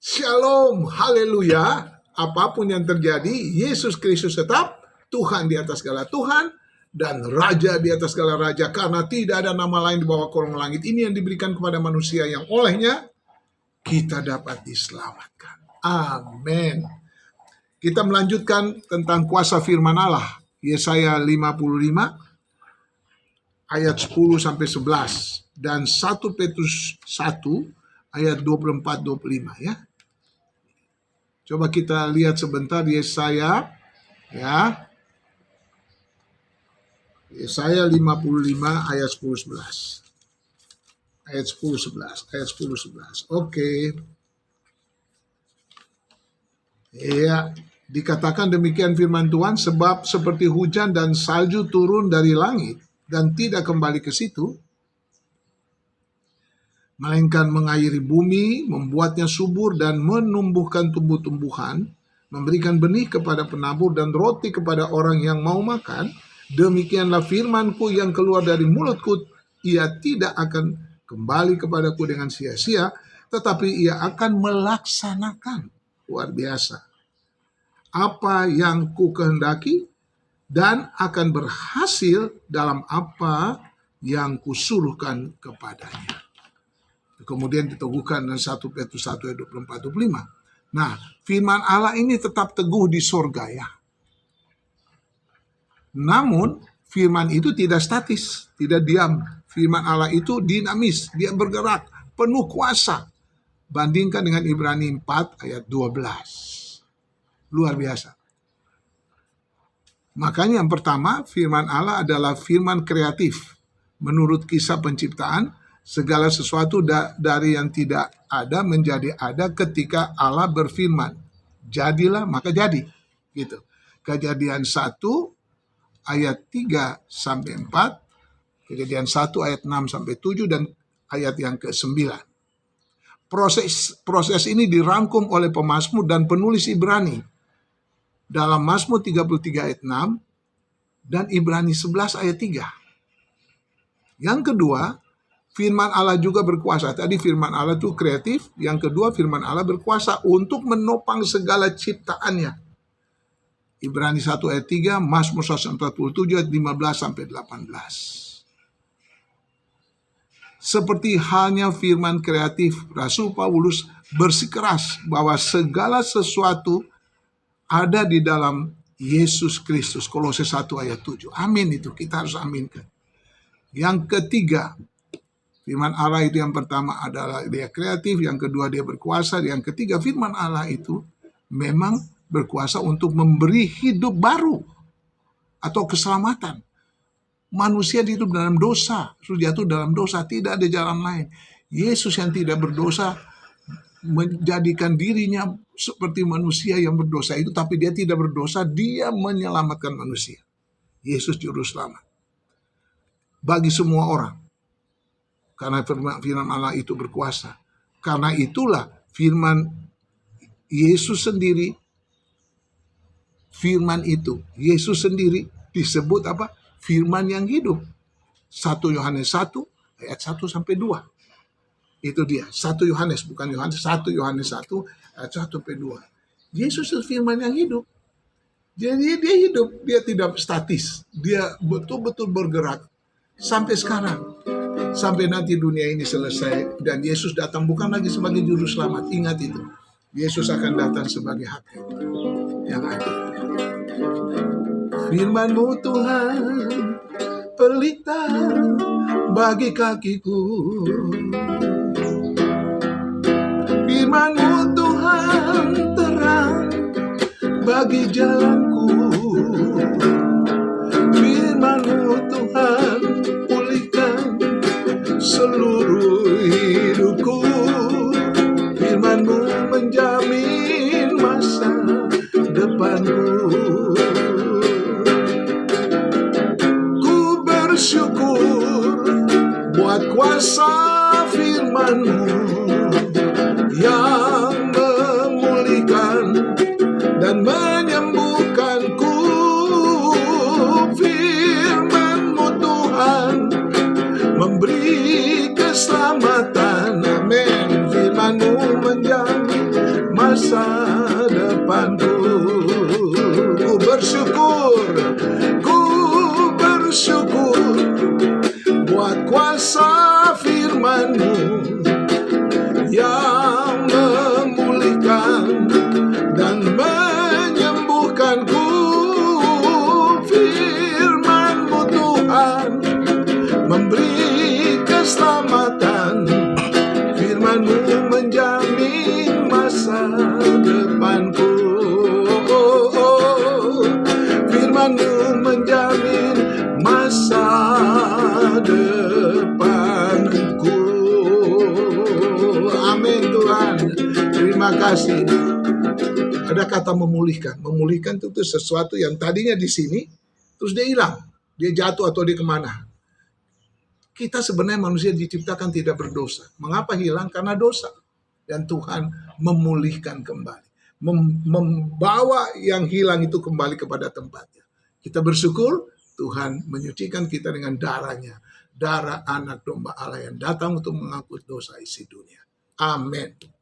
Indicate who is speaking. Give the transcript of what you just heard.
Speaker 1: Shalom, haleluya. Apapun yang terjadi, Yesus Kristus tetap Tuhan di atas segala Tuhan dan Raja di atas segala Raja. Karena tidak ada nama lain di bawah kolong langit ini yang diberikan kepada manusia yang olehnya kita dapat diselamatkan. Amin. Kita melanjutkan tentang kuasa firman Allah. Yesaya 55 ayat 10 sampai 11 dan 1 Petrus 1 ayat 24-25 ya. Coba kita lihat sebentar Yesaya ya. Yesaya 55 ayat 10-11. Ayat 10-11, ayat 10-11. Oke. Ya, dikatakan demikian firman Tuhan, sebab seperti hujan dan salju turun dari langit dan tidak kembali ke situ, melainkan mengairi bumi, membuatnya subur dan menumbuhkan tumbuh-tumbuhan, memberikan benih kepada penabur dan roti kepada orang yang mau makan, demikianlah firmanku yang keluar dari mulutku, ia tidak akan kembali kepadaku dengan sia-sia, tetapi ia akan melaksanakan, luar biasa, apa yang ku kehendaki dan akan berhasil dalam apa yang kusuruhkan kepadanya. Kemudian diteguhkan dengan 1 Petrus 1 ayat 24-25. Nah, firman Allah ini tetap teguh di sorga ya. Namun, firman itu tidak statis, tidak diam. Firman Allah itu dinamis, dia bergerak, penuh kuasa. Bandingkan dengan Ibrani 4 ayat 12. Luar biasa. Makanya yang pertama, firman Allah adalah firman kreatif. Menurut kisah penciptaan, segala sesuatu dari yang tidak ada menjadi ada ketika Allah berfirman. Jadilah, maka jadi. Gitu. Kejadian 1 ayat 3 sampai 4, Kejadian 1 ayat 6 sampai 7 dan ayat yang ke-9. Proses ini dirangkum oleh pemazmur dan penulis Ibrani dalam Mazmur 33 ayat 6 dan Ibrani 11 ayat 3. Yang kedua, firman Allah juga berkuasa. Tadi firman Allah itu kreatif. Yang kedua, firman Allah berkuasa untuk menopang segala ciptaannya. Ibrani 1 ayat 3, Mazmur 147 ayat 15 sampai 18. Seperti halnya firman kreatif, Rasul Paulus bersikeras bahwa segala sesuatu ada di dalam Yesus Kristus. Kolose 1 ayat 7. Amin itu, kita harus aminkan. Yang ketiga, firman Allah itu yang pertama adalah dia kreatif, yang kedua dia berkuasa, yang ketiga firman Allah itu memang berkuasa untuk memberi hidup baru atau keselamatan. Manusia hidup dalam dosa, sudah jatuh dalam dosa, tidak ada jalan lain. Yesus yang tidak berdosa menjadikan dirinya seperti manusia yang berdosa itu, tapi dia tidak berdosa, dia menyelamatkan manusia. Yesus juru selamat bagi semua orang. Karena firman Allah itu berkuasa. Karena itulah firman Yesus sendiri, firman itu, Yesus sendiri disebut apa? Firman yang hidup. 1 Yohanes 1 ayat 1 sampai 2. Itu dia. 1 Yohanes, bukan Yohanes. 1 Yohanes 1 ayat 1 sampai 2. Yesus itu firman yang hidup. Jadi dia hidup, dia tidak statis. Dia betul-betul bergerak sampai sekarang. Sampai nanti dunia ini selesai dan Yesus datang bukan lagi sebagai juru selamat. Ingat itu. Yesus akan datang sebagai hakim yang adil. Firman-Mu Tuhan pelita bagi kakiku. Firman-Mu Tuhan terang bagi jalanku. Firman-Mu Tuhan pulihkan seluruh hidupku. Firman-Mu menjamin masa depanku. Ku bersyukur buat kuasa firman-Mu yang memulihkan dan menyembuhkanku. Firman-Mu Tuhan memberi keselamatan. Amin. Firman-Mu menjamin masa depanku. Ku bersyukur buat kuasa firman-Mu yang memulihkan dan menyembuhkanku. Firman-Mu Tuhan memberi keselamatan, firman-Mu menjamin masa depanku. Firman-Mu menjamin masa depanku. Amin Tuhan. Terima kasih. Ada kata memulihkan. Memulihkan itu sesuatu yang tadinya di sini, terus dia hilang. Dia jatuh atau dia kemana. Kita sebenarnya manusia diciptakan tidak berdosa. Mengapa hilang? Karena dosa. Dan Tuhan memulihkan kembali. Membawa yang hilang itu kembali kepada tempatnya. Kita bersyukur Tuhan menyucikan kita dengan darah-Nya. Darah anak domba Allah yang datang untuk mengangkut dosa isi dunia. Amin.